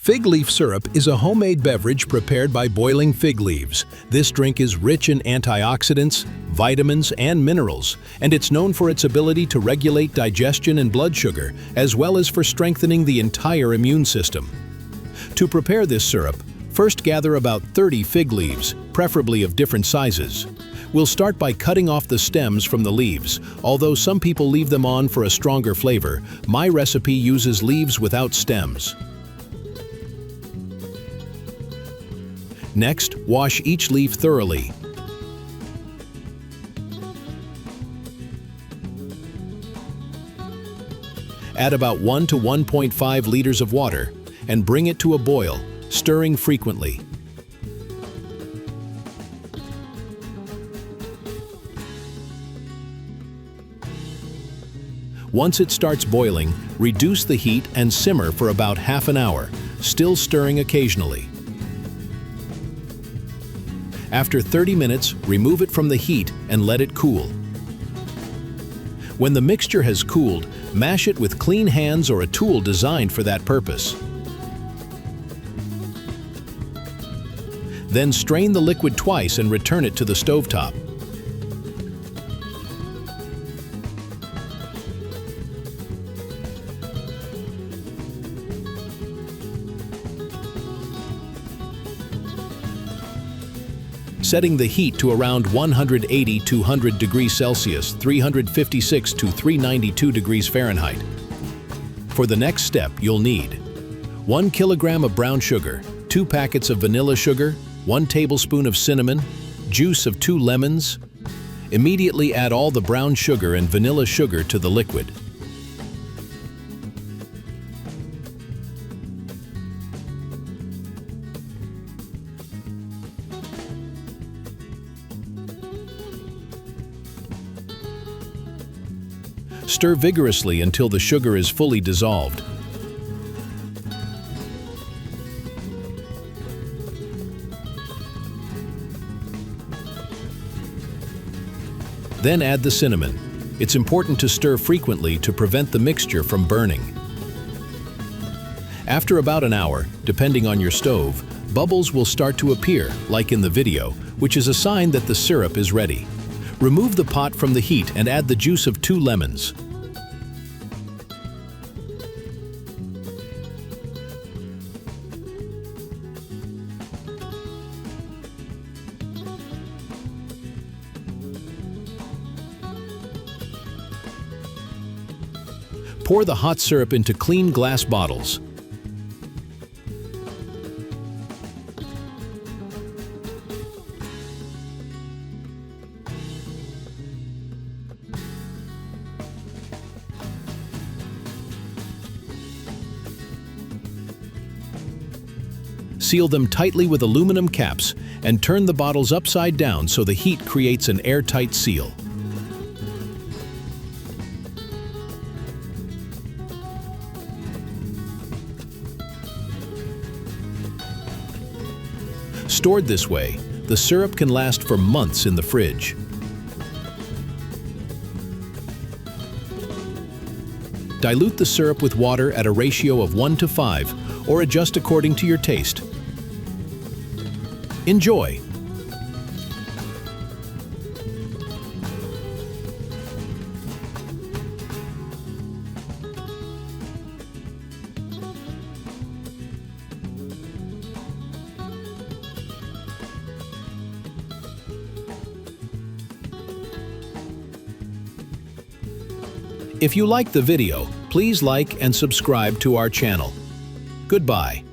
Fig leaf syrup is a homemade beverage prepared by boiling fig leaves. This drink is rich in antioxidants, vitamins, and minerals, and it's known for its ability to regulate digestion and blood sugar, as well as for strengthening the entire immune system. To prepare this syrup, first gather about 30 fig leaves, preferably of different sizes. We'll start by cutting off the stems from the leaves. Although some people leave them on for a stronger flavor, my recipe uses leaves without stems. Next, wash each leaf thoroughly. Add about 1 to 1.5 liters of water and bring it to a boil, stirring frequently. Once it starts boiling, reduce the heat and simmer for about half an hour, still stirring occasionally. After 30 minutes, remove it from the heat and let it cool. When the mixture has cooled, mash it with clean hands or a tool designed for that purpose. Then strain the liquid twice and return it to the stovetop. Setting the heat to around 180 to 100 degrees Celsius, 356 to 392 degrees Fahrenheit. For the next step, you'll need 1 kilogram of brown sugar, 2 packets of vanilla sugar, 1 tablespoon of cinnamon, juice of 2 lemons. Immediately add all the brown sugar and vanilla sugar to the liquid. Stir vigorously until the sugar is fully dissolved. Then add the cinnamon. It's important to stir frequently to prevent the mixture from burning. After about an hour, depending on your stove, bubbles will start to appear, like in the video, which is a sign that the syrup is ready. Remove the pot from the heat and add the juice of 2 lemons. Pour the hot syrup into clean glass bottles. Seal them tightly with aluminum caps and turn the bottles upside down so the heat creates an airtight seal. Stored this way, the syrup can last for months in the fridge. Dilute the syrup with water at a ratio of 1 to 5, or adjust according to your taste. Enjoy! If you liked the video, please like and subscribe to our channel. Goodbye.